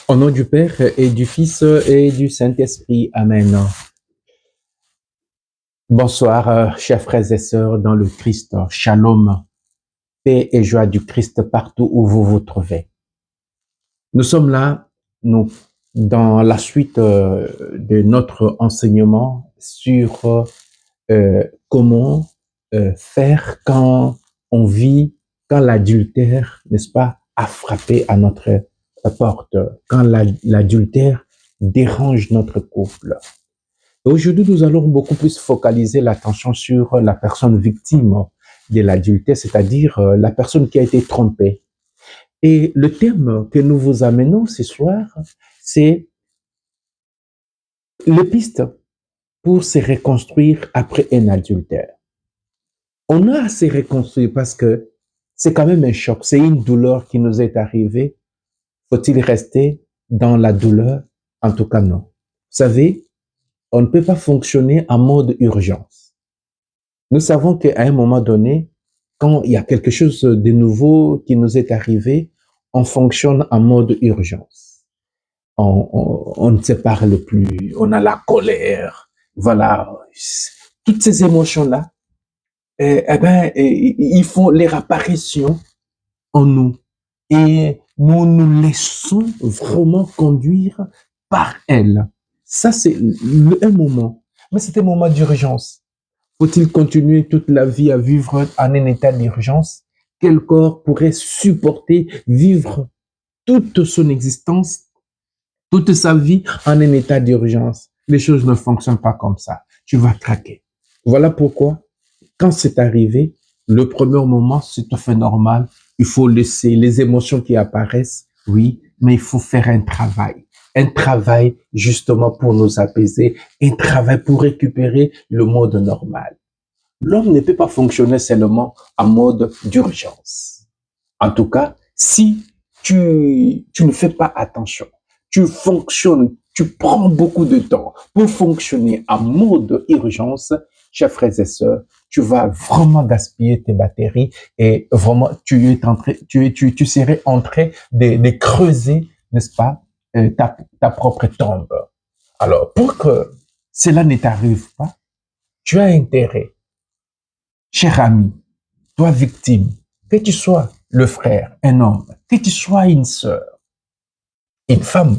Au nom du Père et du Fils et du Saint-Esprit. Amen. Bonsoir, chers frères et sœurs dans le Christ. Shalom, paix et joie du Christ partout où vous vous trouvez. Nous sommes là, nous, dans la suite de notre enseignement sur comment faire quand on vit, quand l'adultère, n'est-ce pas, a frappé à notre porte, quand l'adultère dérange notre couple. Aujourd'hui, nous allons beaucoup plus focaliser l'attention sur la personne victime de l'adultère, c'est-à-dire la personne qui a été trompée. Et le thème que nous vous amenons ce soir, c'est les pistes pour se reconstruire après un adultère. On a à se reconstruire parce que c'est quand même un choc, c'est une douleur qui nous est arrivée. Faut-il rester dans la douleur? En tout cas, non. Vous savez, on ne peut pas fonctionner en mode urgence. Nous savons qu'à un moment donné, quand il y a quelque chose de nouveau qui nous est arrivé, on fonctionne en mode urgence. On ne se parle plus, on a la colère, voilà. Toutes ces émotions-là, ils font leur apparition en nous. Et nous nous laissons vraiment conduire par elles. Ça, c'est un moment. Mais c'est un moment d'urgence. Faut-il continuer toute la vie à vivre en un état d'urgence? Quel corps pourrait supporter vivre toute son existence, toute sa vie en un état d'urgence? Les choses ne fonctionnent pas comme ça. Tu vas craquer. Voilà pourquoi, quand c'est arrivé, le premier moment, c'est tout à fait normal. Il faut laisser les émotions qui apparaissent, oui, mais il faut faire un travail. Un travail justement pour nous apaiser, un travail pour récupérer le mode normal. L'homme ne peut pas fonctionner seulement en mode d'urgence. En tout cas, si tu ne fais pas attention, tu fonctionnes, tu prends beaucoup de temps pour fonctionner en mode urgence, chers frères et sœurs, tu vas vraiment gaspiller tes batteries et vraiment tu serais en train de creuser, n'est-ce pas, ta propre tombe. Alors, pour que cela ne t'arrive pas, tu as intérêt, cher ami, toi victime, que tu sois le frère, un homme, que tu sois une sœur, une femme,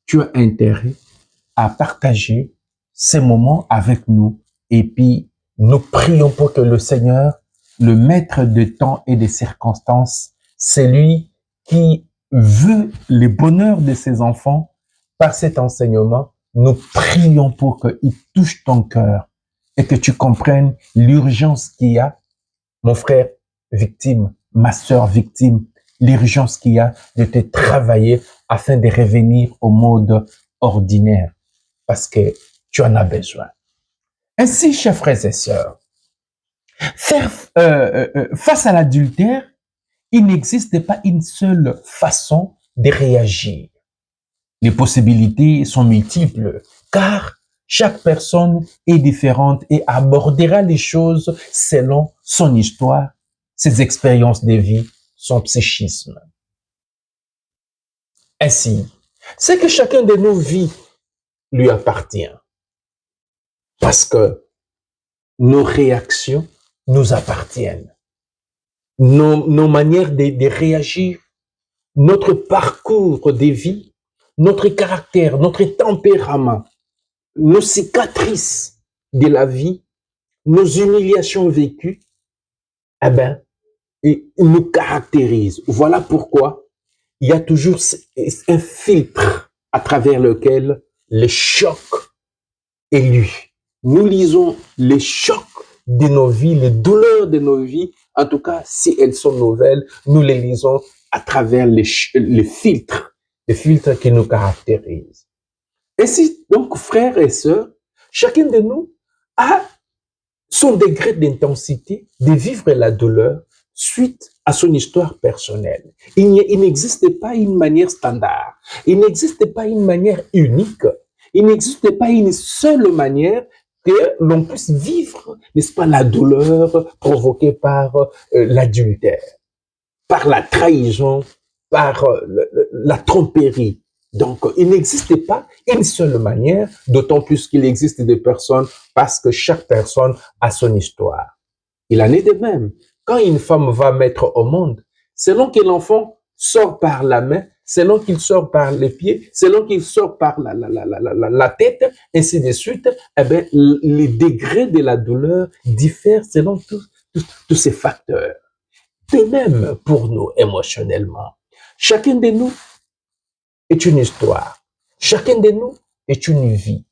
tu as intérêt à partager ces moments avec nous. Et puis, nous prions pour que le Seigneur, le maître de temps et des circonstances, c'est lui qui veut le bonheur de ses enfants par cet enseignement. Nous prions pour qu'il touche ton cœur et que tu comprennes l'urgence qu'il y a, mon frère victime, ma sœur victime, l'urgence qu'il y a de te travailler afin de revenir au mode ordinaire, parce que tu en as besoin. Ainsi, chers frères et sœurs, face à l'adultère, il n'existe pas une seule façon de réagir. Les possibilités sont multiples, car chaque personne est différente et abordera les choses selon son histoire, ses expériences de vie, son psychisme. Ainsi, ce que chacun de nous vit lui appartient, parce que nos réactions nous appartiennent. Nos manières de réagir, notre parcours de vie, notre caractère, notre tempérament, nos cicatrices de la vie, nos humiliations vécues, ils nous caractérisent. Voilà pourquoi il y a toujours un filtre à travers lequel le choc est lu. Nous lisons les chocs de nos vies, les douleurs de nos vies. En tout cas, si elles sont nouvelles, nous les lisons à travers les filtres qui nous caractérisent. Et si, donc, frères et sœurs, chacun de nous a son degré d'intensité de vivre la douleur suite à son histoire personnelle. Il n'existe pas une manière standard. Il n'existe pas une manière unique. Il n'existe pas une seule manière que l'on puisse vivre, n'est-ce pas, la douleur provoquée par l'adultère, par la trahison, par la tromperie. Donc, il n'existe pas une seule manière, d'autant plus qu'il existe des personnes parce que chaque personne a son histoire. Il en est de même. Quand une femme va mettre au monde, selon que l'enfant sort par la main, selon qu'il sort par les pieds, selon qu'il sort par la tête, ainsi de suite, eh bien, les degrés de la douleur diffèrent selon tous ces facteurs. De même pour nous émotionnellement. Chacun de nous est une histoire. Chacun de nous est une vie.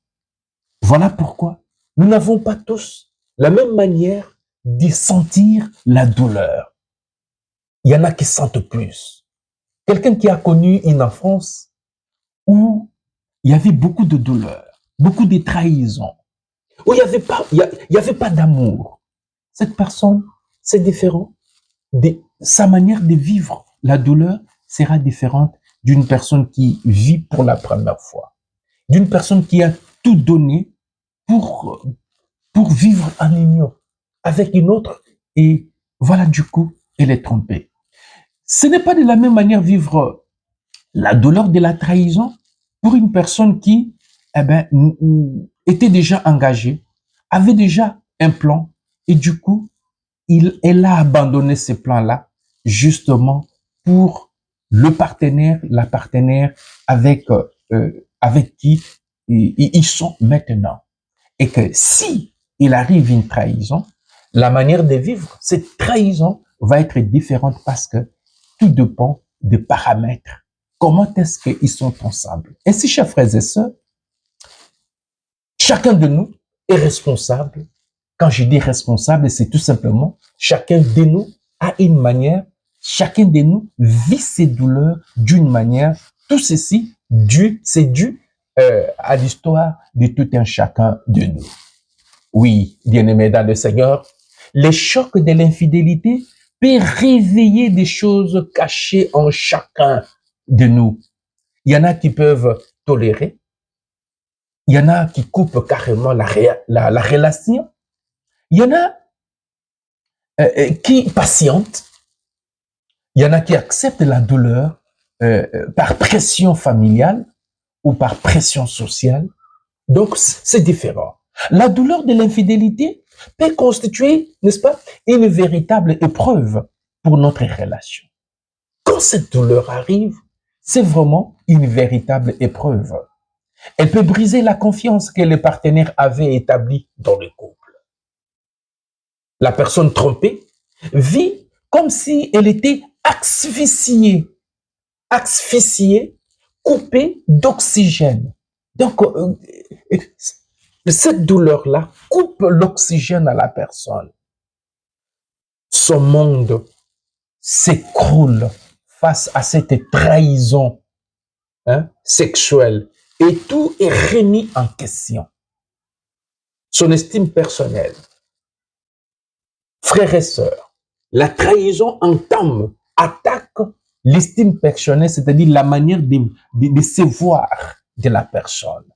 Voilà pourquoi nous n'avons pas tous la même manière de sentir la douleur. Il y en a qui sentent plus. Quelqu'un qui a connu une enfance où il y avait beaucoup de douleur, beaucoup de trahison, où il y avait pas d'amour. Cette personne, c'est différent. Sa manière de vivre la douleur sera différente d'une personne qui vit pour la première fois, d'une personne qui a tout donné pour, pour vivre en union avec une autre et voilà, du coup, elle est trompée. Ce n'est pas de la même manière vivre la douleur de la trahison pour une personne qui était déjà engagée, avait déjà un plan et du coup, elle a abandonné ce plan-là justement pour le partenaire, la partenaire avec qui ils sont maintenant. Et que si il arrive une trahison, la manière de vivre cette trahison va être différente parce que tout dépend des paramètres. Comment est-ce qu'ils sont ensemble? Ainsi, chers frères et sœurs, chacun de nous est responsable. Quand je dis responsable, c'est tout simplement chacun de nous a une manière, chacun de nous vit ses douleurs d'une manière. Tout ceci, c'est dû à l'histoire de tout un chacun de nous. Oui, bien-aimés dans le Seigneur, les chocs de l'infidélité peuvent réveiller des choses cachées en chacun de nous. Il y en a qui peuvent tolérer, il y en a qui coupent carrément la relation, il y en a qui patientent, il y en a qui acceptent la douleur par pression familiale ou par pression sociale. Donc, c'est différent. La douleur de l'infidélité peut constituer, n'est-ce pas, une véritable épreuve pour notre relation. Quand cette douleur arrive, c'est vraiment une véritable épreuve. Elle peut briser la confiance que les partenaires avaient établie dans le couple. La personne trompée vit comme si elle était asphyxiée, coupée d'oxygène. Donc, cette douleur-là coupe l'oxygène à la personne. Son monde s'écroule face à cette trahison sexuelle et tout est remis en question. Son estime personnelle. Frères et sœurs, la trahison entame, attaque l'estime personnelle, c'est-à-dire la manière de se voir de la personne.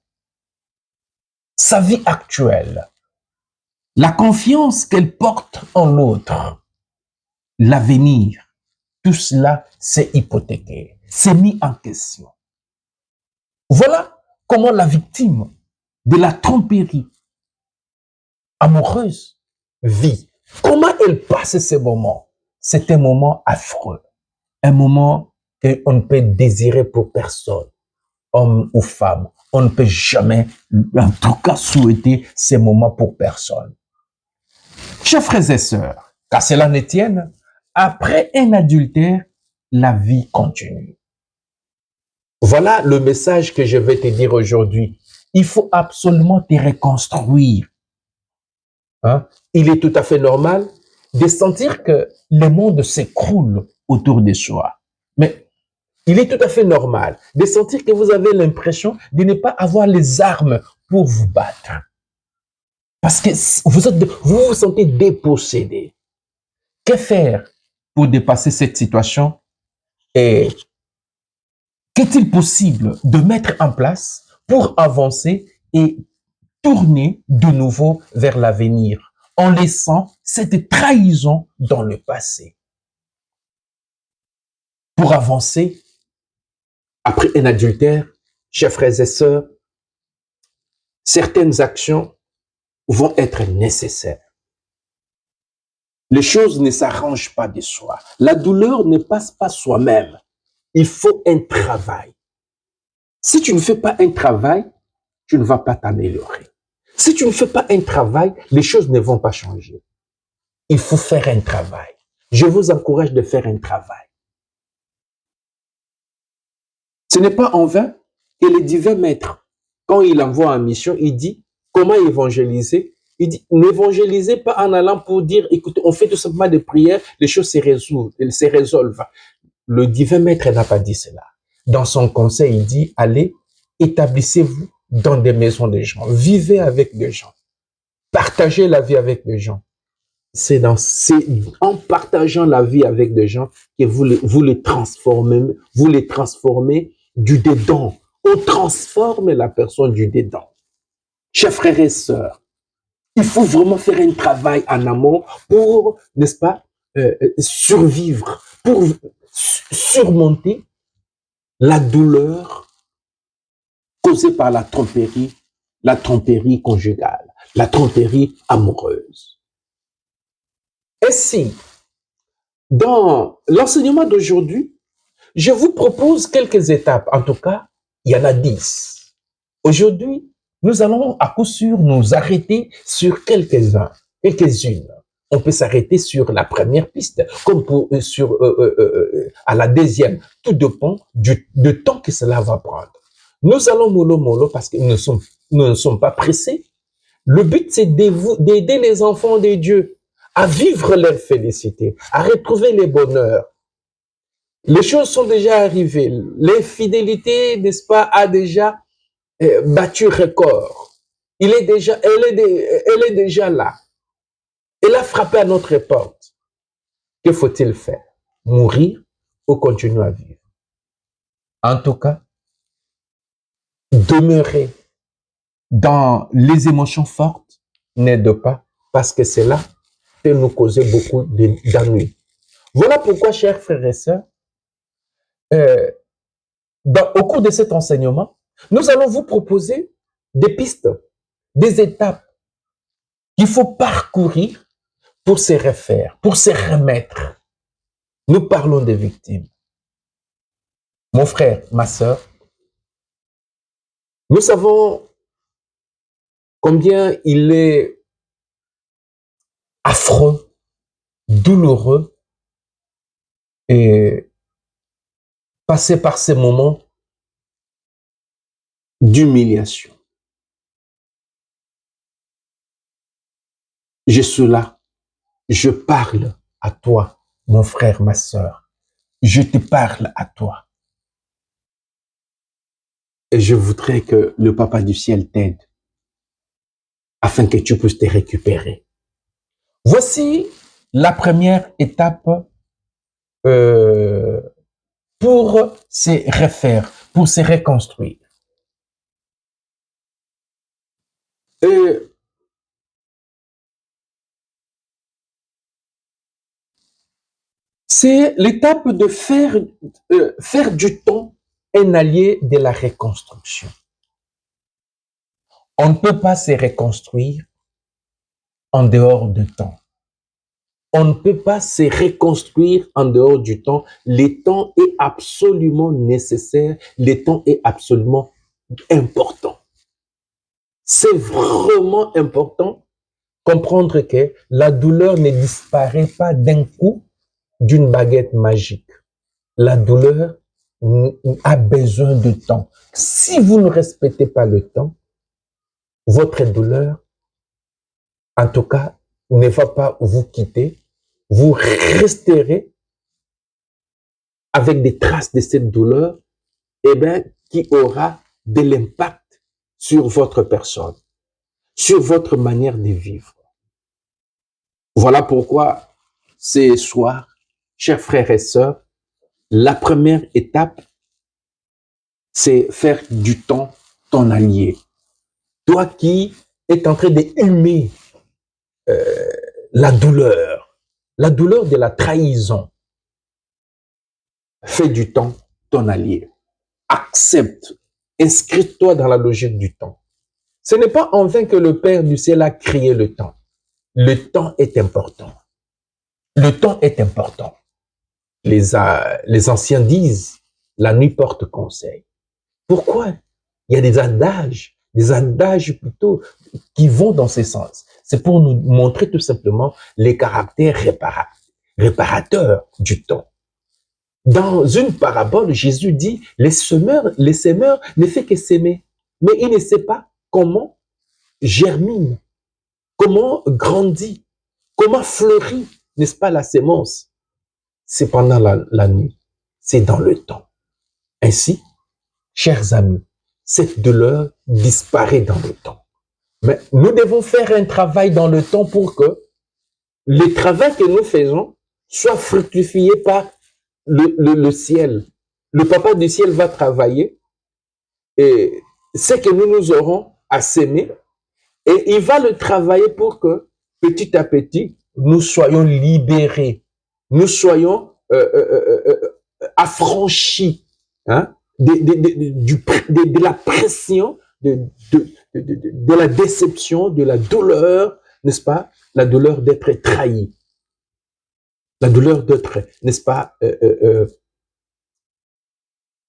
Sa vie actuelle, la confiance qu'elle porte en l'autre, l'avenir, tout cela s'est hypothéqué, s'est mis en question. Voilà comment la victime de la tromperie amoureuse vit. Comment elle passe ces moments? C'est un moment affreux, un moment qu'on ne peut désirer pour personne, homme ou femme. On ne peut jamais, en tout cas, souhaiter ces moments pour personne. Chers frères et sœurs, qu'à cela ne tienne, après un adultère, la vie continue. Voilà le message que je vais te dire aujourd'hui. Il faut absolument te reconstruire. Il est tout à fait normal de sentir que le monde s'écroule autour de soi. Mais il est tout à fait normal de sentir que vous avez l'impression de ne pas avoir les armes pour vous battre. Parce que vous vous sentez dépossédé. Que faire pour dépasser cette situation? Et qu'est-il possible de mettre en place pour avancer et tourner de nouveau vers l'avenir en laissant cette trahison dans le passé? Pour avancer, après un adultère, chers frères et sœurs, certaines actions vont être nécessaires. Les choses ne s'arrangent pas de soi. La douleur ne passe pas soi-même. Il faut un travail. Si tu ne fais pas un travail, tu ne vas pas t'améliorer. Si tu ne fais pas un travail, les choses ne vont pas changer. Il faut faire un travail. Je vous encourage de faire un travail. Ce n'est pas en vain que les divins maîtres, quand il envoie en mission, il dit comment évangéliser. Il dit n'évangélisez pas en allant pour dire écoutez, on fait tout simplement des prières, les choses se résolvent. Le divin maître n'a pas dit cela. Dans son conseil, il dit allez, établissez-vous dans des maisons des gens, vivez avec des gens, partagez la vie avec des gens. C'est en partageant la vie avec des gens que vous les transformez du dedans. On transforme la personne du dedans. Chers frères et sœurs, il faut vraiment faire un travail en amont pour, n'est-ce pas, survivre, pour surmonter la douleur causée par la tromperie conjugale, la tromperie amoureuse. Ainsi, dans l'enseignement d'aujourd'hui, je vous propose quelques étapes. En tout cas, il y en a 10. Aujourd'hui, nous allons à coup sûr nous arrêter sur quelques-unes. On peut s'arrêter sur la première piste, comme à la deuxième. Tout dépend du temps que cela va prendre. Nous allons mollo parce que nous ne sommes pas pressés. Le but, c'est d'aider les enfants de Dieu à vivre leur félicité, à retrouver les bonheurs. Les choses sont déjà arrivées. L'infidélité, n'est-ce pas, a déjà battu record. Elle est déjà là. Elle a frappé à notre porte. Que faut-il faire? Mourir ou continuer à vivre? En tout cas, demeurer dans les émotions fortes n'aide pas parce que cela peut nous causer beaucoup d'ennuis. Voilà pourquoi, chers frères et sœurs, au cours de cet enseignement, nous allons vous proposer des pistes, des étapes qu'il faut parcourir pour se refaire, pour se remettre. Nous parlons des victimes. Mon frère, ma sœur, nous savons combien il est affreux, douloureux et passer par ces moments d'humiliation. Je parle à toi, mon frère, ma sœur. Je te parle à toi. Et je voudrais que le Papa du ciel t'aide afin que tu puisses te récupérer. Voici la première étape pour se refaire, pour se reconstruire. C'est l'étape de faire du temps un allié de la reconstruction. On ne peut pas se reconstruire en dehors du temps. On ne peut pas se reconstruire en dehors du temps. Le temps est absolument nécessaire. Le temps est absolument important. C'est vraiment important comprendre que la douleur ne disparaît pas d'un coup d'une baguette magique. La douleur a besoin de temps. Si vous ne respectez pas le temps, votre douleur, en tout cas, ne va pas vous quitter. Vous resterez avec des traces de cette douleur, qui aura de l'impact sur votre personne, sur votre manière de vivre. Voilà pourquoi, ce soir, chers frères et sœurs, la première étape, c'est faire du temps ton allié. Toi qui es en train d'humer la douleur de la trahison, fais du temps ton allié. Accepte Inscris-toi dans la logique du temps. Ce n'est pas en vain que le Père du ciel a créé le temps. Le temps est important. Le temps est important. Les anciens disent, la nuit porte conseil. Pourquoi? Il y a des adages plutôt qui vont dans ce sens. C'est pour nous montrer tout simplement les caractères réparateurs du temps. Dans une parabole, Jésus dit, les semeurs ne fait que s'aimer, mais il ne sait pas comment germine, comment grandit, comment fleurit, n'est-ce pas, la sémence. C'est pendant la nuit, c'est dans le temps. Ainsi, chers amis, cette douleur disparaît dans le temps. Mais nous devons faire un travail dans le temps pour que le travail que nous faisons soit fructifié par le ciel. Le Papa du ciel va travailler et ce que nous aurons à s'aimer et il va le travailler pour que petit à petit, nous soyons libérés, nous soyons affranchis hein, de la pression, de la déception, de la douleur, n'est-ce pas? La douleur d'être trahi, la douleur d'être, n'est-ce pas,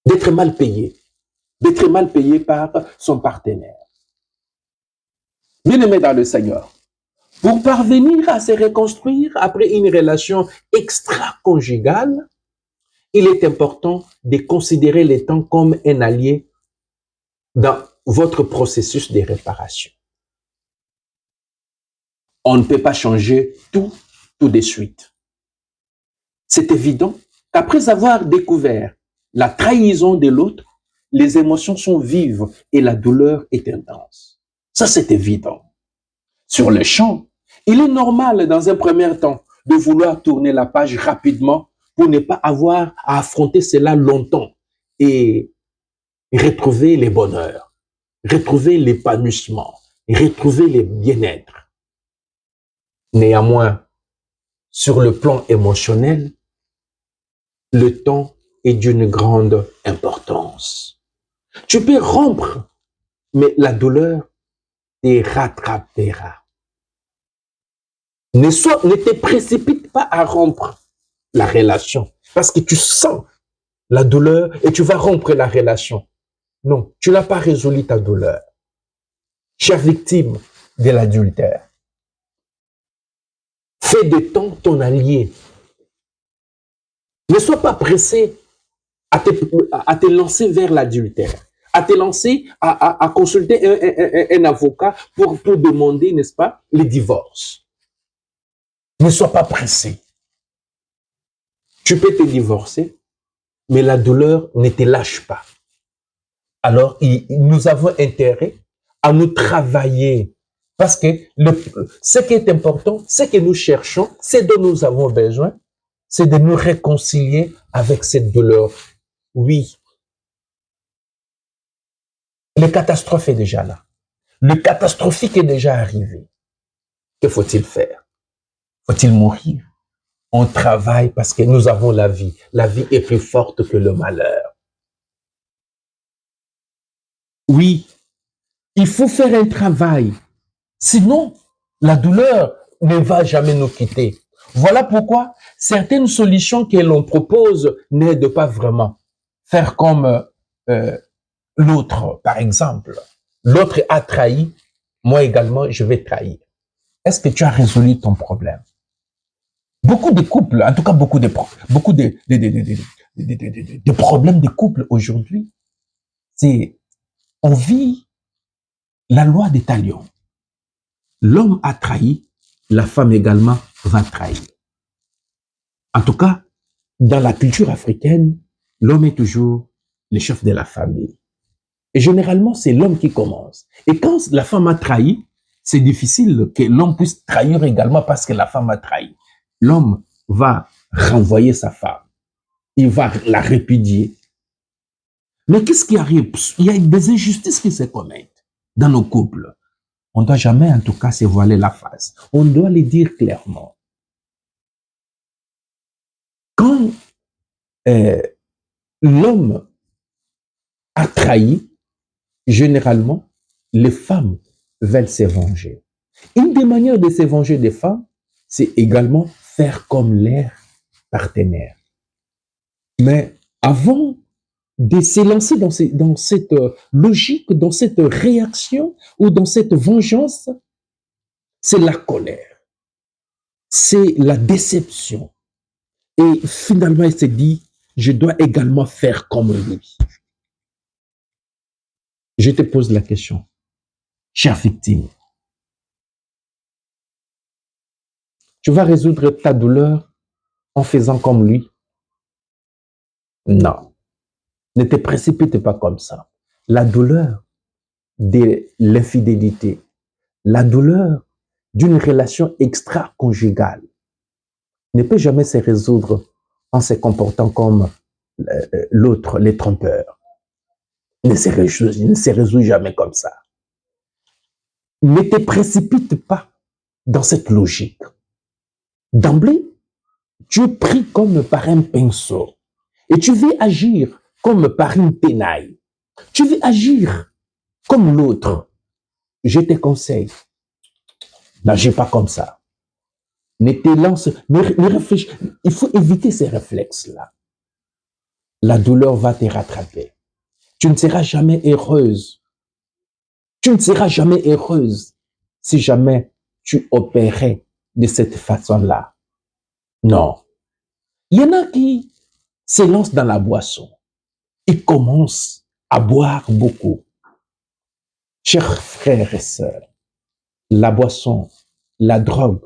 d'être mal payé par son partenaire. Bien-aimé dans le Seigneur, pour parvenir à se reconstruire après une relation extra-conjugale, il est important de considérer le temps comme un allié dans votre processus de réparation. On ne peut pas changer tout de suite. C'est évident qu'après avoir découvert la trahison de l'autre, les émotions sont vives et la douleur est intense. Ça, c'est évident. Sur le champ, il est normal dans un premier temps de vouloir tourner la page rapidement pour ne pas avoir à affronter cela longtemps et retrouver les bonheurs, retrouver l'épanouissement, retrouver le bien-être. Néanmoins, sur le plan émotionnel, le temps est d'une grande importance. Tu peux rompre, mais la douleur te rattrapera. Ne te précipite pas à rompre la relation parce que tu sens la douleur et tu vas rompre la relation. Non, tu n'as pas résolu ta douleur. Chère victime de l'adultère, fais de temps ton allié. Ne sois pas pressé à te lancer vers l'adultère, à te lancer à consulter un avocat pour demander, n'est-ce pas, le divorce. Ne sois pas pressé. Tu peux te divorcer, mais la douleur ne te lâche pas. Alors, nous avons intérêt à nous travailler parce que ce qui est important, ce que nous cherchons, ce dont nous avons besoin, c'est de nous réconcilier avec cette douleur. Oui, le catastrophe est déjà là. Le catastrophique est déjà arrivé. Que faut-il faire? Faut-il mourir? On travaille parce que nous avons la vie. La vie est plus forte que le malheur. Oui, il faut faire un travail. Sinon, la douleur ne va jamais nous quitter. Voilà pourquoi certaines solutions que l'on propose n'aident pas vraiment. Faire comme l'autre, par exemple. L'autre a trahi, moi également, je vais trahir. Est-ce que tu as résolu ton problème? Beaucoup de couples, en tout cas beaucoup de problèmes de couples aujourd'hui, c'est on vit la loi des talions. L'homme a trahi, la femme également va trahir. En tout cas, dans la culture africaine, l'homme est toujours le chef de la famille. Et généralement, c'est l'homme qui commence. Et quand la femme a trahi, c'est difficile que l'homme puisse trahir également parce que la femme a trahi. L'homme va renvoyer sa femme. Il va la répudier. Mais qu'est-ce qui arrive? Il y a des injustices qui se commettent dans nos couples. On ne doit jamais, en tout cas, se voiler la face. On doit les dire clairement. Quand l'homme a trahi, généralement, les femmes veulent se venger. Une des manières de se venger des femmes, c'est également faire comme leur partenaire. Mais avant de s'élancer dans cette logique, dans cette réaction ou dans cette vengeance, c'est la colère, c'est la déception. Et finalement, il se dit, je dois également faire comme lui. Je te pose la question, chère victime, tu vas résoudre ta douleur en faisant comme lui? Non, ne te précipite pas comme ça. La douleur de l'infidélité, la douleur d'une relation extra-conjugale ne peut jamais se résoudre en se comportant comme l'autre, les trompeurs. Il ne se résout jamais comme ça. Ne te précipite pas dans cette logique. D'emblée, tu es pris comme par un pinceau et tu veux agir comme par une tenaille. Tu veux agir comme l'autre. Je te conseille, n'agis pas comme ça. Ne te lance, ne réfléchis. Il faut éviter ces réflexes-là. La douleur va te rattraper. Tu ne seras jamais heureuse. Tu ne seras jamais heureuse si jamais tu opérais de cette façon-là. Non. Il y en a qui se lancent dans la boisson. Ils commencent à boire beaucoup. Chers frères et sœurs, la boisson, la drogue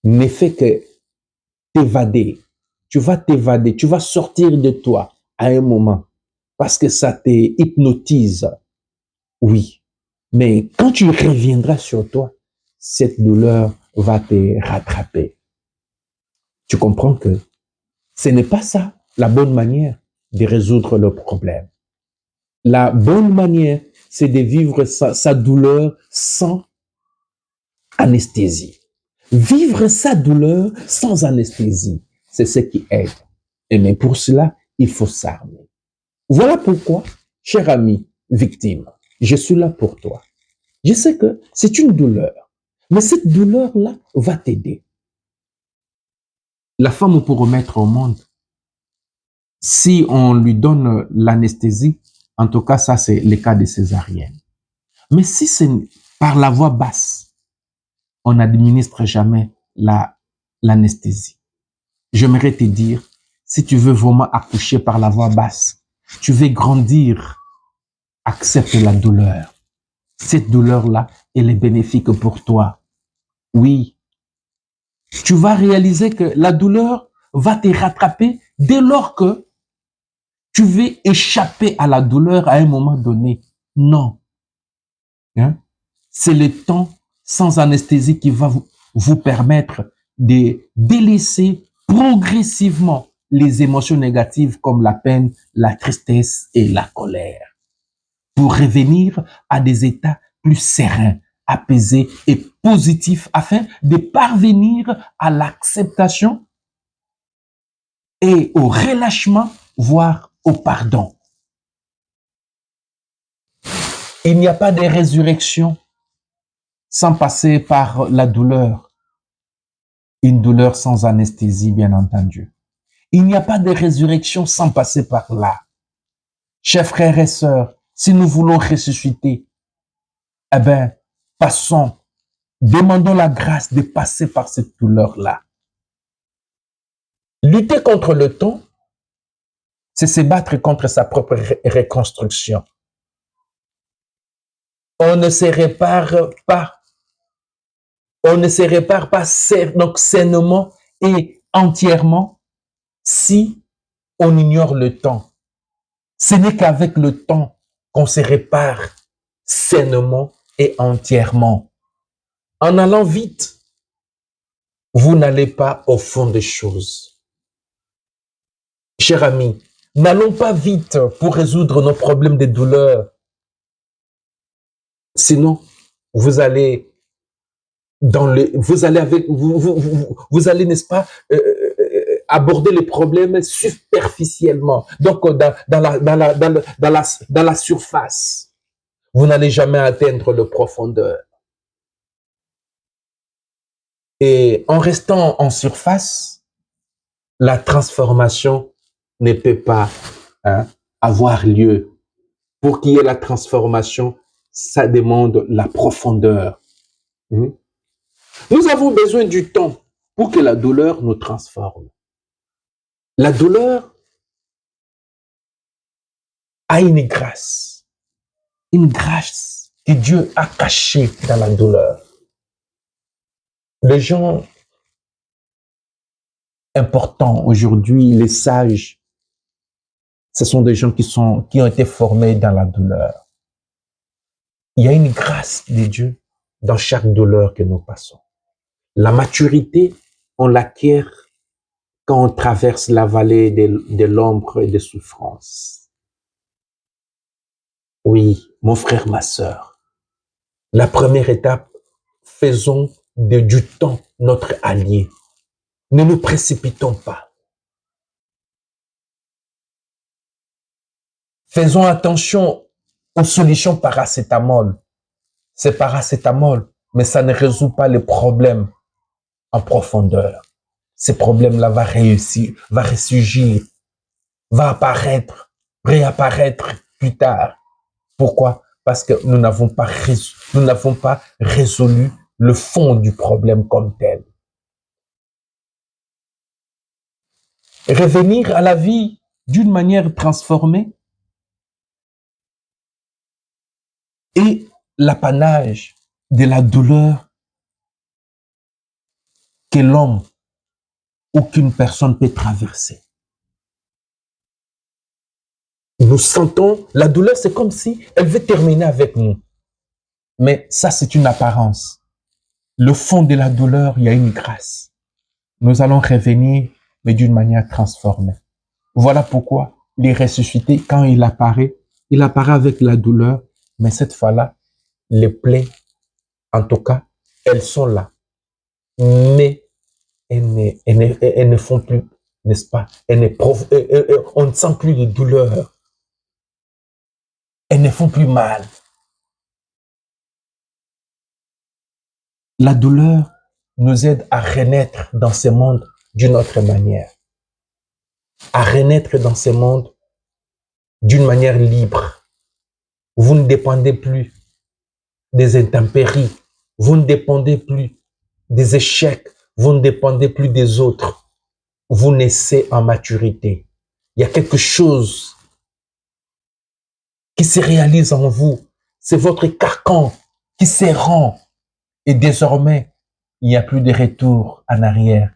ne fait que t'évader. Tu vas t'évader, tu vas sortir de toi à un moment parce que ça te hypnotise. Oui. Mais quand tu reviendras sur toi, cette douleur va te rattraper. Tu comprends que ce n'est pas ça la bonne manière de résoudre le problème. La bonne manière, c'est de vivre sa douleur sans anesthésie. Vivre sa douleur sans anesthésie, c'est ce qui aide. Et mais pour cela, il faut s'armer. Voilà pourquoi, cher ami, victime, je suis là pour toi. Je sais que c'est une douleur, mais cette douleur-là va t'aider. La femme pour remettre au monde, si on lui donne l'anesthésie, en tout cas, ça c'est le cas de césarienne. Mais si c'est par la voie basse, on n'administre jamais l'anesthésie. J'aimerais te dire, si tu veux vraiment accoucher par la voie basse, tu veux grandir, accepte la douleur. Cette douleur-là, elle est bénéfique pour toi. Oui, tu vas réaliser que la douleur va te rattraper dès lors que tu veux échapper à la douleur à un moment donné. Non. Hein? C'est le temps sans anesthésie qui va vous permettre de délaisser progressivement les émotions négatives comme la peine, la tristesse et la colère pour revenir à des états plus sereins, apaisés et positifs afin de parvenir à l'acceptation et au relâchement, voire au pardon. Il n'y a pas de résurrection sans passer par la douleur. Une douleur sans anesthésie, bien entendu. Il n'y a pas de résurrection sans passer par là. Chers frères et sœurs, si nous voulons ressusciter, eh bien, passons, demandons la grâce de passer par cette douleur-là. Lutter contre le temps, c'est se battre contre sa propre reconstruction. On ne se répare pas. On ne se répare pas donc sainement et entièrement si on ignore le temps. Ce n'est qu'avec le temps qu'on se répare sainement et entièrement. En allant vite, vous n'allez pas au fond des choses. Chers amis, n'allons pas vite pour résoudre nos problèmes de douleur. Sinon, vous allez vous allez, n'est-ce pas, aborder les problèmes superficiellement. Donc, dans la surface. Vous n'allez jamais atteindre le profondeur. Et en restant en surface, la transformation ne peut pas avoir lieu. Pour qu'il y ait la transformation, ça demande la profondeur. Nous avons besoin du temps pour que la douleur nous transforme. La douleur a une grâce que Dieu a cachée dans la douleur. Les gens importants aujourd'hui, les sages, ce sont des gens qui ont été formés dans la douleur. Il y a une grâce de Dieu dans chaque douleur que nous passons. La maturité, on l'acquiert quand on traverse la vallée de l'ombre et des souffrances. Oui, mon frère, ma sœur, la première étape, faisons du temps notre allié. Ne nous précipitons pas. Faisons attention aux solutions paracétamol. C'est paracétamol, mais ça ne résout pas les problèmes en profondeur. Ces problèmes-là vont ressurgir, vont apparaître, réapparaître plus tard. Pourquoi? Parce que nous n'avons pas résolu le fond du problème comme tel. Revenir à la vie d'une manière transformée est l'apanage de la douleur que l'homme ou qu'une personne peut traverser. Nous sentons, la douleur, c'est comme si elle veut terminer avec nous. Mais ça, c'est une apparence. Le fond de la douleur, il y a une grâce. Nous allons revenir, mais d'une manière transformée. Voilà pourquoi les ressuscités, quand il apparaît avec la douleur, mais cette fois-là, les plaies, en tout cas, elles sont là. Mais elles ne font plus, n'est-ce pas? On ne sent plus de douleur. Elles ne font plus mal. La douleur nous aide à renaître dans ce monde d'une autre manière. À renaître dans ce monde d'une manière libre. Vous ne dépendez plus des intempéries. Vous ne dépendez plus des échecs. Vous ne dépendez plus des autres. Vous naissez en maturité. Il y a quelque chose qui se réalise en vous. C'est votre carcan qui se rend. Et désormais, il n'y a plus de retour en arrière.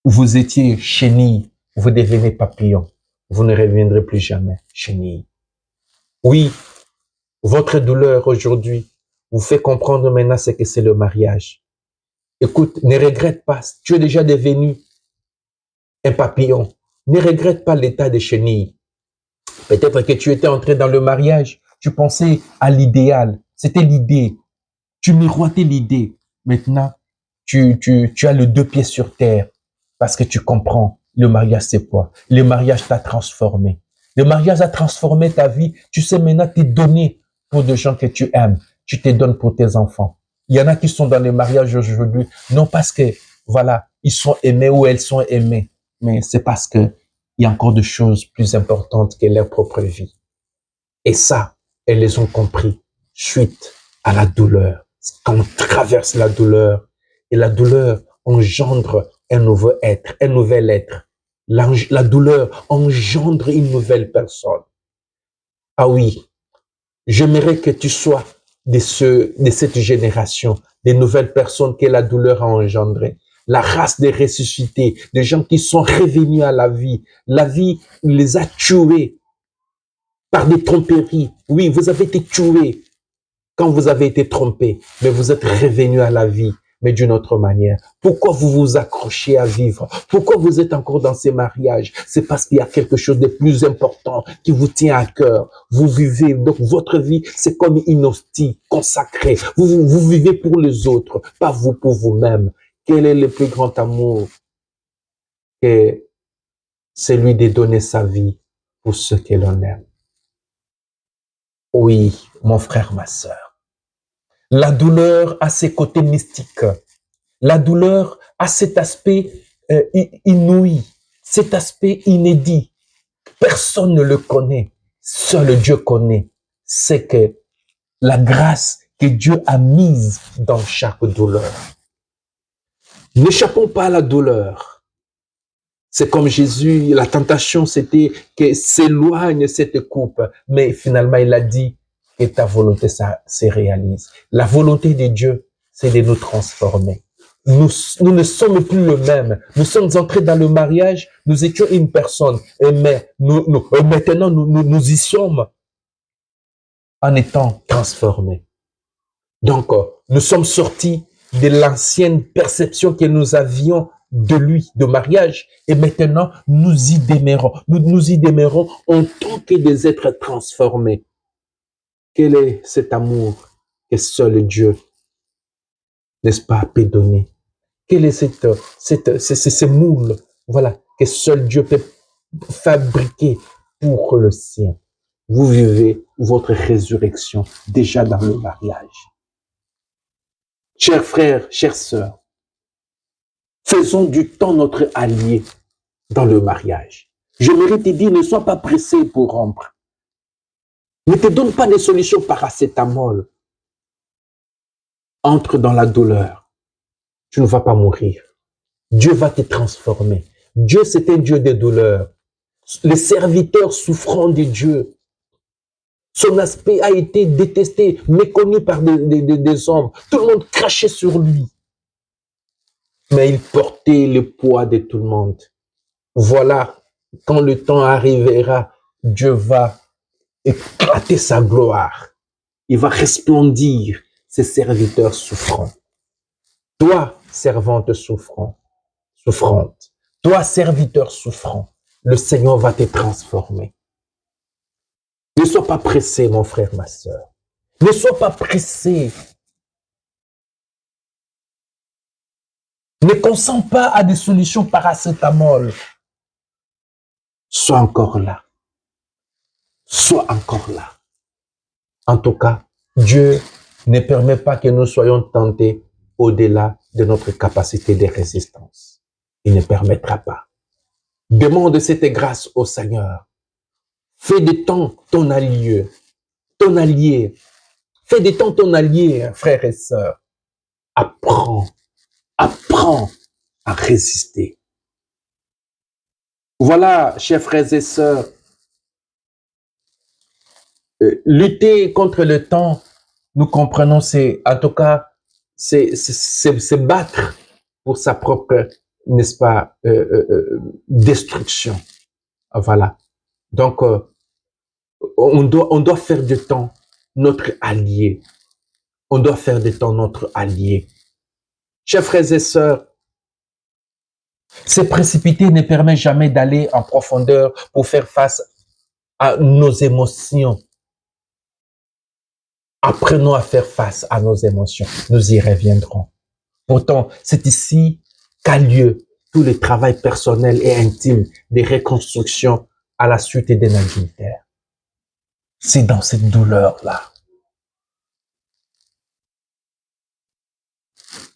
Vous étiez chenille, vous devenez papillon. Vous ne reviendrez plus jamais chenille. Oui, votre douleur aujourd'hui vous fait comprendre maintenant ce que c'est le mariage. Écoute, ne regrette pas. Tu es déjà devenu un papillon. Ne regrette pas l'état de chenille. Peut-être que tu étais entré dans le mariage. Tu pensais à l'idéal. C'était l'idée. Tu miroitais l'idée. Maintenant, tu as les deux pieds sur terre parce que tu comprends. Le mariage, c'est quoi? Le mariage t'a transformé. Le mariage a transformé ta vie. Tu sais maintenant t'es donné pour des gens que tu aimes. Tu te donnes pour tes enfants. Il y en a qui sont dans les mariages aujourd'hui, non parce que, voilà, ils sont aimés ou elles sont aimées, mais c'est parce que il y a encore des choses plus importantes que leur propre vie. Et ça, elles les ont compris suite à la douleur. Quand on traverse la douleur, et la douleur engendre un nouveau être, un nouvel être. La douleur engendre une nouvelle personne. Ah oui, j'aimerais que tu sois de cette génération, des nouvelles personnes que la douleur a engendrées. La race des ressuscités, des gens qui sont revenus à la vie. La vie les a tués par des tromperies. Oui, vous avez été tués quand vous avez été trompés, mais vous êtes revenus à la vie, mais d'une autre manière. Pourquoi vous vous accrochez à vivre? Pourquoi vous êtes encore dans ces mariages? C'est parce qu'il y a quelque chose de plus important qui vous tient à cœur. Vous vivez, donc votre vie, c'est comme une hostie consacrée. Vous vivez pour les autres, pas vous pour vous-même. Quel est le plus grand amour que celui de donner sa vie pour ceux que l'on aime? Oui, mon frère, ma sœur. La douleur a ses côtés mystiques. La douleur a cet aspect inouï, cet aspect inédit. Personne ne le connaît. Seul Dieu connaît. C'est que la grâce que Dieu a mise dans chaque douleur. N'échappons pas à la douleur. C'est comme Jésus, la tentation, c'était que s'éloigne cette coupe. Mais finalement, il a dit que ta volonté, ça se réalise. La volonté de Dieu, c'est de nous transformer. Nous ne sommes plus le même. Nous sommes entrés dans le mariage, nous étions une personne. Mais maintenant, nous y sommes en étant transformés. Donc, nous sommes sortis de l'ancienne perception que nous avions de lui, de mariage, et maintenant, nous y demeurons. Nous y demeurons en tant que des êtres transformés. Quel est cet amour que seul Dieu, n'est-ce pas, peut donner? Quel est ce moule, voilà, que seul Dieu peut fabriquer pour le sien? Vous vivez votre résurrection déjà dans le mariage. Chers frères, chères sœurs, faisons du temps notre allié dans le mariage. Je mérite de dire, ne sois pas pressé pour rompre. Ne te donne pas des solutions paracétamol. Entre dans la douleur. Tu ne vas pas mourir. Dieu va te transformer. Dieu, c'est un Dieu de douleur. Les serviteurs souffrant de Dieu. Son aspect a été détesté, méconnu par des hommes. Tout le monde crachait sur lui. Mais il portait le poids de tout le monde. Voilà, quand le temps arrivera, Dieu va éclater sa gloire. Il va resplendir ses serviteurs souffrants. Toi, servante souffrante, toi, serviteur souffrant, le Seigneur va te transformer. Ne sois pas pressé, mon frère, ma sœur. Ne sois pas pressé. Ne consens pas à des solutions paracétamol. Sois encore là. Sois encore là. En tout cas, Dieu ne permet pas que nous soyons tentés au-delà de notre capacité de résistance. Il ne permettra pas. Demande cette grâce au Seigneur. Fais de temps ton allié. Ton allié. Fais de temps ton allié, frères et sœurs. Apprends à résister. Voilà, chers frères et sœurs, lutter contre le temps, nous comprenons, c'est, en tout cas, c'est battre pour sa propre, n'est-ce pas, destruction. Voilà. Donc, on doit faire du temps notre allié. On doit faire du temps notre allié. Chers frères et sœurs, se précipiter ne permet jamais d'aller en profondeur pour faire face à nos émotions. Apprenons à faire face à nos émotions. Nous y reviendrons. Pourtant, c'est ici qu'a lieu tout le travail personnel et intime de reconstruction à la suite d'un adultère. C'est dans cette douleur-là.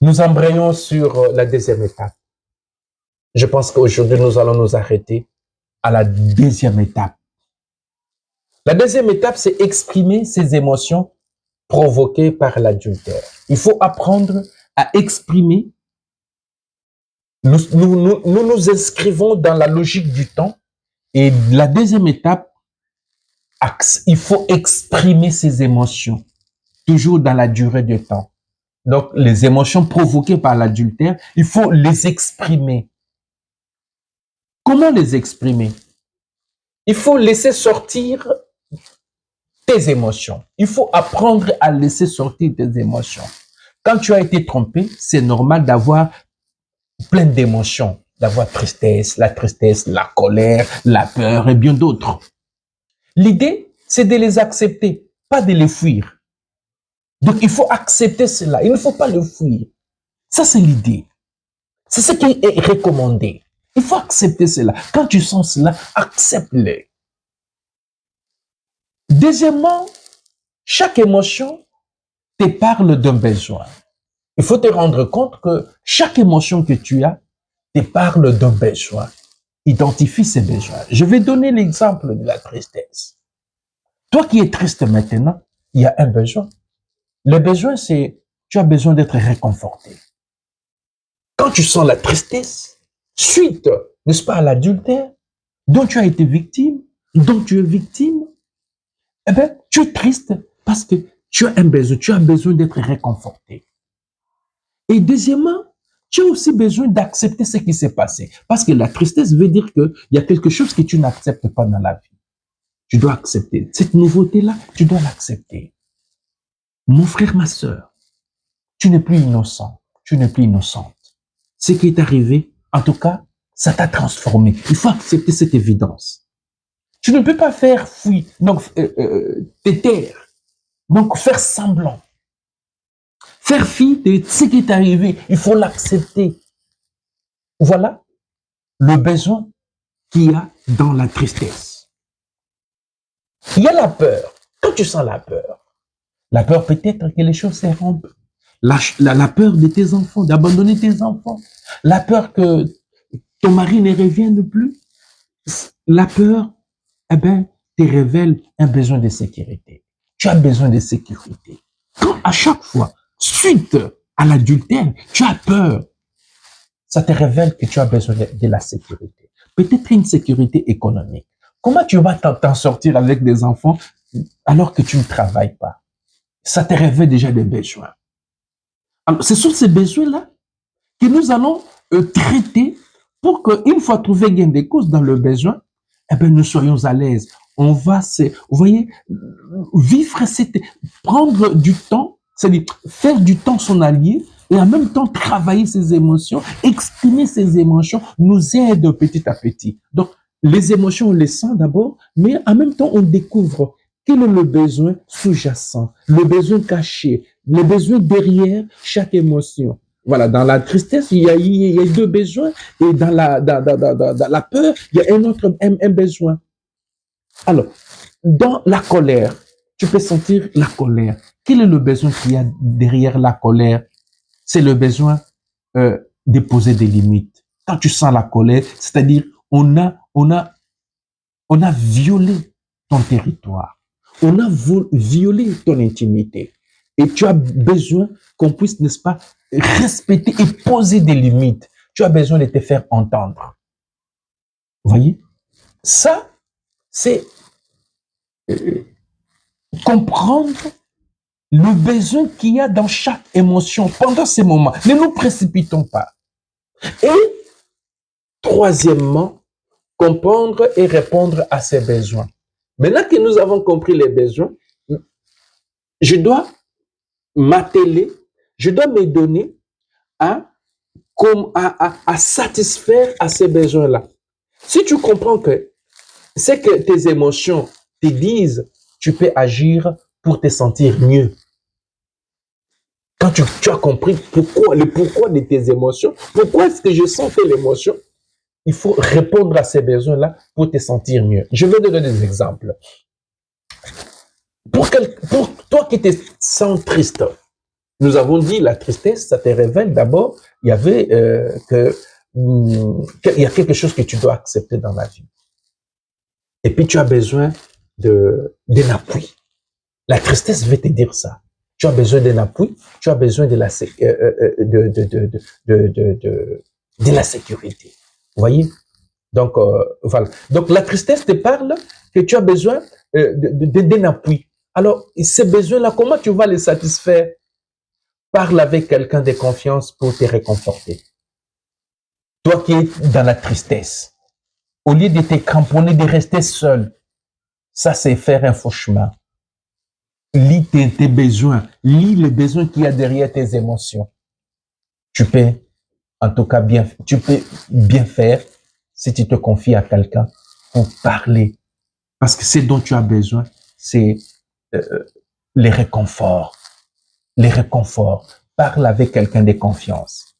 Nous embrayons sur la deuxième étape. Je pense qu'aujourd'hui, nous allons nous arrêter à la deuxième étape. La deuxième étape, c'est exprimer ses émotions provoquées par l'adultère. Il faut apprendre à exprimer. Nous inscrivons dans la logique du temps. Et la deuxième étape, il faut exprimer ses émotions, toujours dans la durée du temps. Donc, les émotions provoquées par l'adultère, il faut les exprimer. Comment les exprimer? Il faut laisser sortir tes émotions. Il faut apprendre à laisser sortir tes émotions. Quand tu as été trompé, c'est normal d'avoir plein d'émotions, d'avoir la tristesse, la colère, la peur et bien d'autres. L'idée, c'est de les accepter, pas de les fuir. Donc, il faut accepter cela. Il ne faut pas le fuir. Ça, c'est l'idée. C'est ce qui est recommandé. Il faut accepter cela. Quand tu sens cela, accepte-le. Deuxièmement, chaque émotion te parle d'un besoin. Il faut te rendre compte que chaque émotion que tu as te parle d'un besoin. Identifie ces besoins. Je vais donner l'exemple de la tristesse. Toi qui es triste maintenant, il y a un besoin. Le besoin, c'est, tu as besoin d'être réconforté. Quand tu sens la tristesse, suite, n'est-ce pas, à l'adultère, dont tu as été victime, dont tu es victime, eh bien, tu es triste parce que tu as un besoin, tu as besoin d'être réconforté. Et deuxièmement, tu as aussi besoin d'accepter ce qui s'est passé. Parce que la tristesse veut dire qu'il y a quelque chose que tu n'acceptes pas dans la vie. Tu dois accepter. Cette nouveauté-là, tu dois l'accepter. Mon frère, ma sœur, tu n'es plus innocent. Tu n'es plus innocente. Ce qui est arrivé, en tout cas, ça t'a transformé. Il faut accepter cette évidence. Tu ne peux pas faire fuir, donc te taire, donc faire semblant. Faire fi de ce qui est arrivé, il faut l'accepter. Voilà le besoin qu'il y a dans la tristesse. Il y a la peur. Quand tu sens la peur peut-être que les choses s'interrompent. La peur de tes enfants, d'abandonner tes enfants. La peur que ton mari ne revienne plus. La peur, eh ben, te révèle un besoin de sécurité. Tu as besoin de sécurité. Quand à chaque fois, suite à l'adultère, tu as peur, ça te révèle que tu as besoin de la sécurité. Peut-être une sécurité économique. Comment tu vas t'en sortir avec des enfants alors que tu ne travailles pas? Ça te révèle déjà des besoins. Alors, ce sont ces besoins-là que nous allons traiter pour qu'une fois trouvé gain de cause dans le besoin, eh bien, nous soyons à l'aise. On va vous voyez, vivre, prendre du temps, c'est-à-dire faire du temps son allié et en même temps travailler ses émotions, exprimer ses émotions nous aide petit à petit. Donc, les émotions, on les sent d'abord, mais en même temps, on découvre quel est le besoin sous-jacent, le besoin caché, le besoin derrière chaque émotion. Voilà, dans la tristesse, il y a deux besoins, et dans la peur, il y a un besoin. Alors, dans la colère, tu peux sentir la colère. Quel est le besoin qu'il y a derrière la colère? C'est le besoin de poser des limites. Quand tu sens la colère, c'est-à-dire on a violé ton territoire. On a violé ton intimité. Et tu as besoin qu'on puisse, n'est-ce pas, respecter et poser des limites. Tu as besoin de te faire entendre. Vous voyez? Ça, c'est comprendre le besoin qu'il y a dans chaque émotion pendant ces moments. Ne nous précipitons pas. Et troisièmement, comprendre et répondre à ces besoins. Maintenant que nous avons compris les besoins, je dois m'atteler, je dois me donner à satisfaire à ces besoins-là. Si tu comprends que c'est que tes émotions te disent, tu peux agir pour te sentir mieux. Quand tu as compris le pourquoi de tes émotions, pourquoi est-ce que je sens telle émotion, il faut répondre à ces besoins-là pour te sentir mieux. Je vais te donner des exemples. Pour toi qui te sens triste, nous avons dit la tristesse, ça te révèle d'abord, il y avait il y a quelque chose que tu dois accepter dans la vie. Et puis tu as besoin d'un appui. La tristesse veut te dire ça. Tu as besoin d'un appui, tu as besoin de la sécurité. Vous voyez? Donc, voilà. Donc, la tristesse te parle que tu as besoin d'un appui. Alors, ces besoins-là, comment tu vas les satisfaire? Parle avec quelqu'un de confiance pour te réconforter. Toi qui es dans la tristesse, au lieu de te cramponner, de rester seul, ça c'est faire un faux chemin. Lis tes besoins, lis les besoins qu'il y a derrière tes émotions. Tu peux, en tout cas, tu peux bien faire si tu te confies à quelqu'un pour parler. Parce que ce dont tu as besoin, c'est les réconforts. Les réconforts. Parle avec quelqu'un de confiance.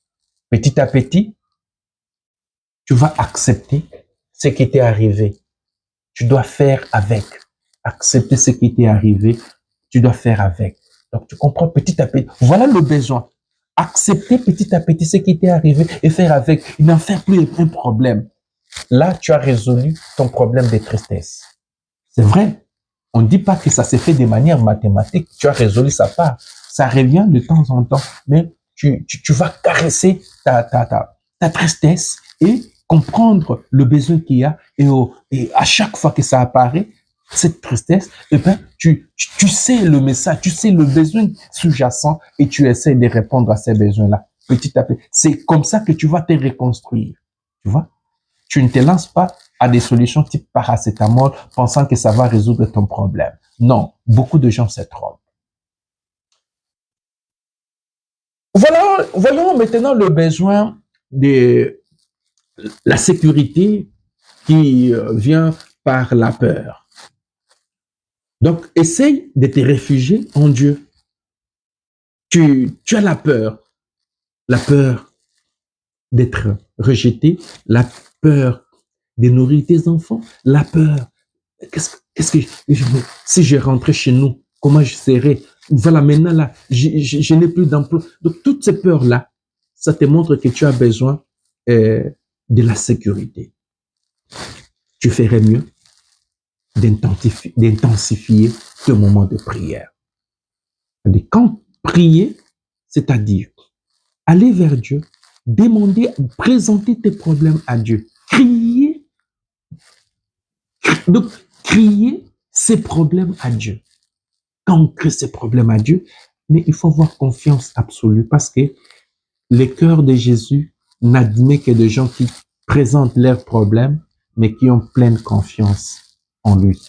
Petit à petit, tu vas accepter ce qui t'est arrivé. Tu dois faire avec. Accepter ce qui t'est arrivé. tu dois faire avec. Donc, tu comprends petit à petit. Voilà le besoin. Accepter petit à petit ce qui t'est arrivé et faire avec. Il n'en fait plus un problème. Là, tu as résolu ton problème de tristesse. C'est vrai. On ne dit pas que ça s'est fait de manière mathématique. Tu as résolu sa part. Ça revient de temps en temps. Mais tu vas caresser ta tristesse et comprendre le besoin qu'il y a. Et à chaque fois que ça apparaît, cette tristesse, eh ben, tu sais le message, tu sais le besoin sous-jacent et tu essaies de répondre à ces besoins-là petit à petit. C'est comme ça que tu vas te reconstruire. Tu vois? Tu ne te lances pas à des solutions type paracétamol pensant que ça va résoudre ton problème. Non, beaucoup de gens se trompent. Voilà, voyons maintenant le besoin de la sécurité qui vient par la peur. Donc, essaye de te réfugier en Dieu. Tu as la peur d'être rejeté, la peur de nourrir tes enfants, la peur. Qu'est-ce que si je rentrais chez nous, comment je serais? Voilà, maintenant là, je n'ai plus d'emploi. Donc, toutes ces peurs-là, ça te montre que tu as besoin de la sécurité. Tu ferais mieux d'intensifier tes moments de prière. Quand prier, c'est-à-dire aller vers Dieu, demander, présenter tes problèmes à Dieu, crier, donc crier ses problèmes à Dieu. Quand on crie ses problèmes à Dieu, mais il faut avoir confiance absolue parce que le cœur de Jésus n'admet que des gens qui présentent leurs problèmes, mais qui ont pleine confiance en lui.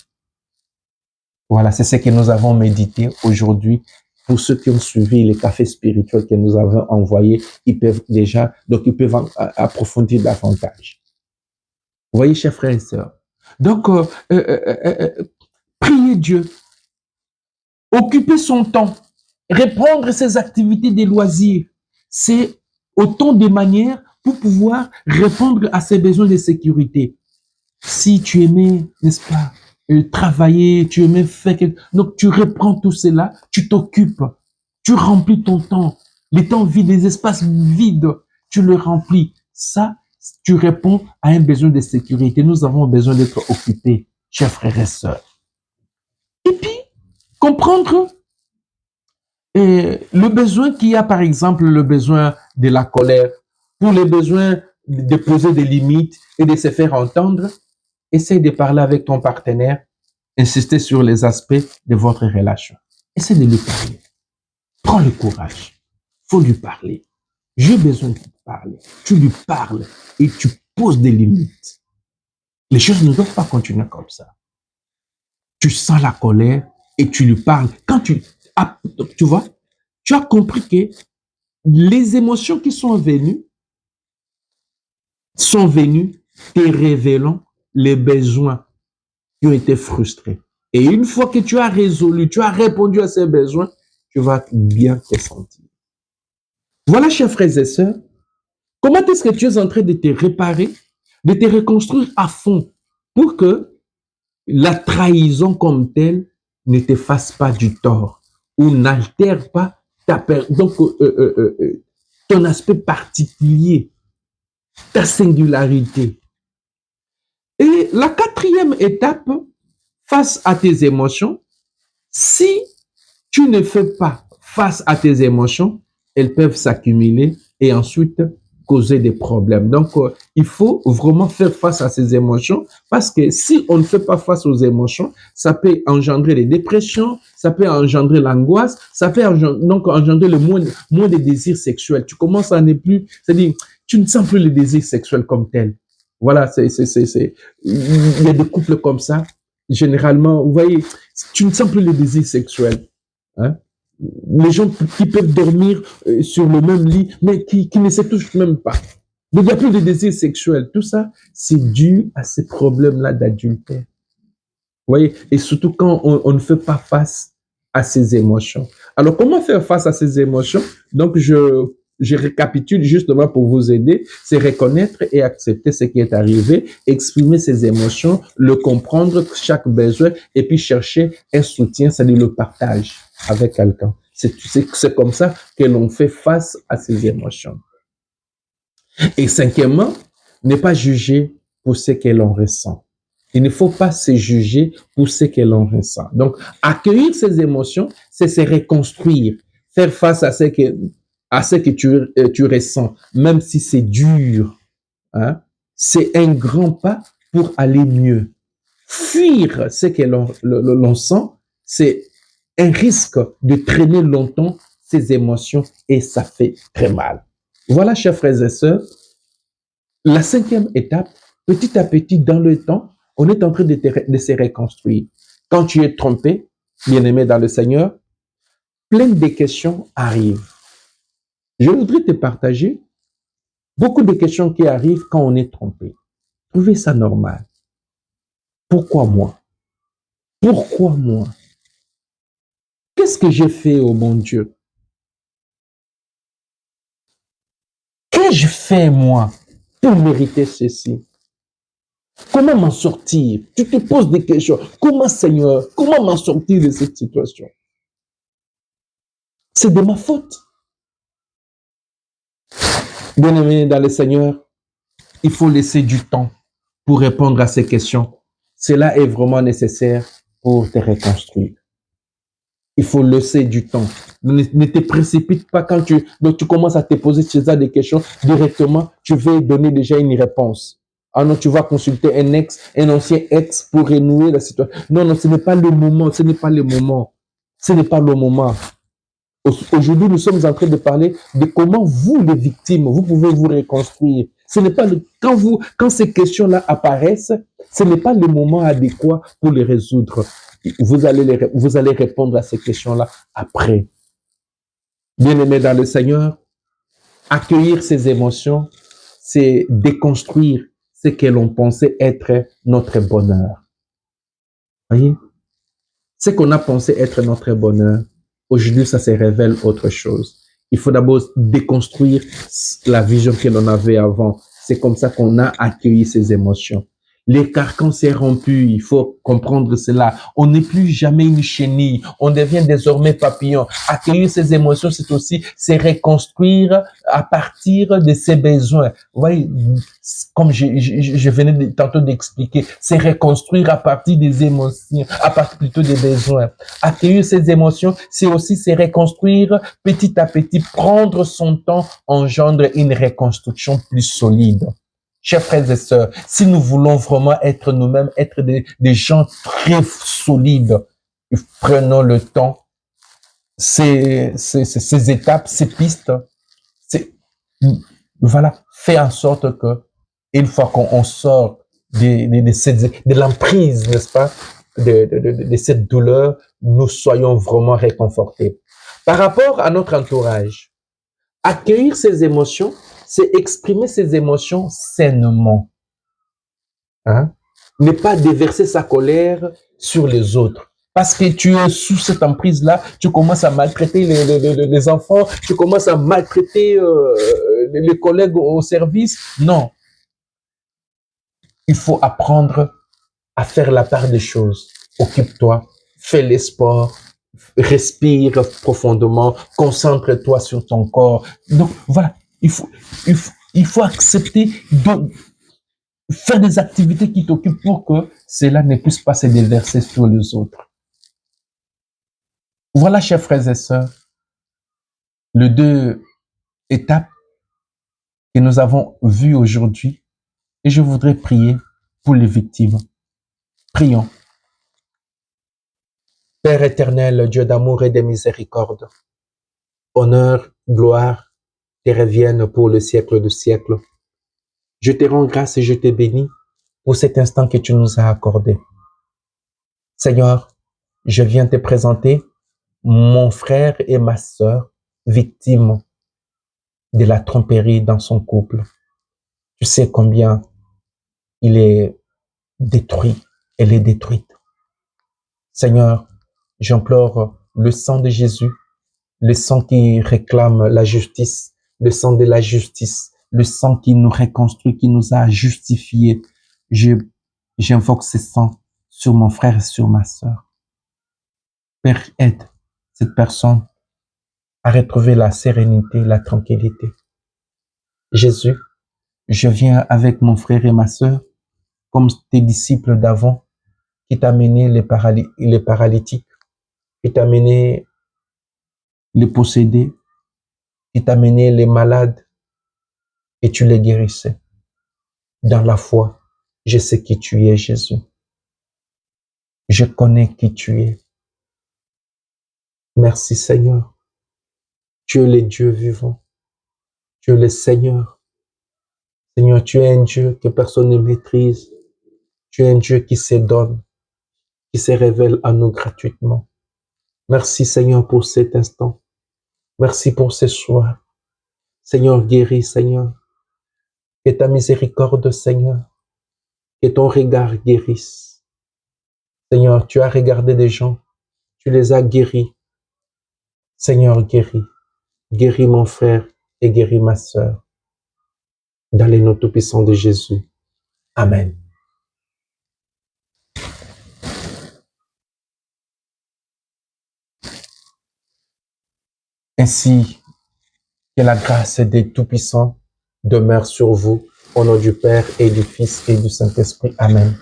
Voilà, c'est ce que nous avons médité aujourd'hui. Pour ceux qui ont suivi les cafés spirituels que nous avons envoyés, ils peuvent déjà, donc ils peuvent approfondir davantage. Vous voyez, chers frères et sœurs. Donc, prier Dieu, occuper son temps, répondre à ses activités de loisirs, c'est autant de manières pour pouvoir répondre à ses besoins de sécurité. Si tu aimais, n'est-ce pas, travailler, tu aimais faire quelque chose, donc tu reprends tout cela, tu t'occupes, tu remplis ton temps, les temps vides, les espaces vides, tu le remplis. Ça, tu réponds à un besoin de sécurité. Nous avons besoin d'être occupés, chers frères et sœurs. Et puis, comprendre le besoin qu'il y a, par exemple, le besoin de la colère, pour les besoins de poser des limites et de se faire entendre, essaye de parler avec ton partenaire, insister sur les aspects de votre relation. Essaye de lui parler. Prends le courage. Faut lui parler. J'ai besoin de te parler. Tu lui parles et tu poses des limites. Les choses ne doivent pas continuer comme ça. Tu sens la colère et tu lui parles. Quand tu vois, tu as compris que les émotions qui sont venues te révélant les besoins qui ont été frustrés. Et une fois que tu as résolu, tu as répondu à ces besoins, tu vas bien te sentir. Voilà, chers frères et sœurs, comment est-ce que tu es en train de te réparer, de te reconstruire à fond pour que la trahison comme telle ne te fasse pas du tort ou n'altère pas ton aspect particulier, ta singularité. Et la quatrième étape, face à tes émotions, si tu ne fais pas face à tes émotions, elles peuvent s'accumuler et ensuite causer des problèmes. Donc, il faut vraiment faire face à ces émotions parce que si on ne fait pas face aux émotions, ça peut engendrer des dépressions, ça peut engendrer l'angoisse, ça peut engendrer le moins de désirs sexuels. Tu commences à ne plus, c'est-à-dire, tu ne sens plus le désir sexuel comme tel. Voilà, il y a des couples comme ça. Généralement, vous voyez, tu ne sens plus le désir sexuel. Hein? Les gens qui peuvent dormir sur le même lit, mais qui ne se touchent même pas. Donc, il n'y a plus de désir sexuel. Tout ça, c'est dû à ces problèmes-là d'adultère. Vous voyez, et surtout quand on ne fait pas face à ces émotions. Alors, comment faire face à ces émotions? Donc, je je récapitule justement pour vous aider, c'est reconnaître et accepter ce qui est arrivé, exprimer ses émotions, le comprendre, chaque besoin, et puis chercher un soutien, c'est-à-dire le partage avec quelqu'un. C'est comme ça que l'on fait face à ses émotions. Et cinquièmement, ne pas juger pour ce que l'on ressent. Il ne faut pas se juger pour ce que l'on ressent. Donc, accueillir ses émotions, c'est se reconstruire, faire face à ce que tu ressens, même si c'est dur. Hein? C'est un grand pas pour aller mieux. Fuir ce que l'on sent, c'est un risque de traîner longtemps ses émotions et ça fait très mal. Voilà, chers frères et sœurs, la cinquième étape, petit à petit, dans le temps, on est en train de se reconstruire. Quand tu es trompé, bien-aimé dans le Seigneur, plein de questions arrivent. Je voudrais te partager beaucoup de questions qui arrivent quand on est trompé. Trouvez ça normal. Pourquoi moi? Pourquoi moi? Qu'est-ce que j'ai fait au bon Dieu? Qu'ai-je fait moi pour mériter ceci? Comment m'en sortir? Tu te poses des questions. Comment, Seigneur, comment m'en sortir de cette situation? C'est de ma faute. Bien-aimé dans le Seigneur, il faut laisser du temps pour répondre à ces questions. Cela est vraiment nécessaire pour te reconstruire. Il faut laisser du temps. Ne te précipite pas quand tu commences à te poser des questions. Directement, tu veux donner déjà une réponse. Ah non, tu vas consulter un ancien ex pour renouer la situation. Non, non, ce n'est pas le moment. Ce n'est pas le moment. Ce n'est pas le moment. Aujourd'hui, nous sommes en train de parler de comment vous, les victimes, vous pouvez vous reconstruire. Ce n'est pas quand ces questions-là apparaissent, ce n'est pas le moment adéquat pour les résoudre. Vous allez répondre à ces questions-là après. Bien-aimé dans le Seigneur, accueillir ces émotions, c'est déconstruire ce que l'on pensait être notre bonheur. Voyez? Ce qu'on a pensé être notre bonheur, aujourd'hui, ça se révèle autre chose. Il faut d'abord déconstruire la vision que l'on avait avant. C'est comme ça qu'on a accueilli ces émotions. Les carcans s'est rompu, il faut comprendre cela. On n'est plus jamais une chenille, on devient désormais papillon. Accueillir ces émotions, c'est aussi se reconstruire à partir de ses besoins. Vous voyez, comme je venais tantôt d'expliquer, c'est reconstruire à partir des émotions, à partir plutôt des besoins. Accueillir ces émotions, c'est aussi se reconstruire petit à petit, prendre son temps engendre une reconstruction plus solide. Chers frères et sœurs, si nous voulons vraiment être nous-mêmes, être des gens très solides, prenons le temps, ces étapes, ces pistes, voilà, fait en sorte que, une fois qu'on sort de l'emprise, n'est-ce pas, de cette douleur, nous soyons vraiment réconfortés. Par rapport à notre entourage, accueillir ces émotions, c'est exprimer ses émotions sainement. Hein? Ne pas déverser sa colère sur les autres. Parce que tu es sous cette emprise-là, tu commences à maltraiter les enfants, tu commences à maltraiter les collègues au service. Non. Il faut apprendre à faire la part des choses. Occupe-toi, fais les sports, respire profondément, concentre-toi sur ton corps. Donc voilà, il faut accepter de faire des activités qui t'occupent pour que cela ne puisse pas se déverser sur les autres. Voilà, chers frères et sœurs, les deux étapes que nous avons vues aujourd'hui. Et je voudrais prier pour les victimes. Prions. Père éternel, Dieu d'amour et de miséricorde, honneur, gloire te reviennent pour le siècle de siècles. Je te rends grâce et je te bénis pour cet instant que tu nous as accordé. Seigneur, je viens te présenter mon frère et ma sœur victimes de la tromperie dans son couple. Tu sais combien il est détruit, elle est détruite. Seigneur, j'implore le sang de Jésus, le sang qui réclame la justice, le sang de la justice, le sang qui nous reconstruit, qui nous a justifiés. J'invoque ce sang sur mon frère et sur ma sœur. Père, aide cette personne à retrouver la sérénité, la tranquillité. Jésus, je viens avec mon frère et ma sœur, comme tes disciples d'avant, qui t'amenaient les paralytiques, qui t'amenaient les possédés, qui t'amenaient les malades, et tu les guérissais. Dans la foi, je sais qui tu es, Jésus. Je connais qui tu es. Merci, Seigneur. Tu es le Dieu vivant. Tu es le Seigneur. Seigneur, tu es un Dieu que personne ne maîtrise. Tu es un Dieu qui se donne, qui se révèle à nous gratuitement. Merci, Seigneur, pour cet instant. Merci pour ce soir. Seigneur, guéris, Seigneur. Que ta miséricorde, Seigneur, que ton regard guérisse. Seigneur, tu as regardé des gens, tu les as guéris. Seigneur, guéris. Guéris mon frère et guéris ma sœur. Dans les noms tout-puissants de Jésus. Amen. Ainsi, que la grâce des Tout-Puissants demeure sur vous, au nom du Père et du Fils et du Saint-Esprit. Amen.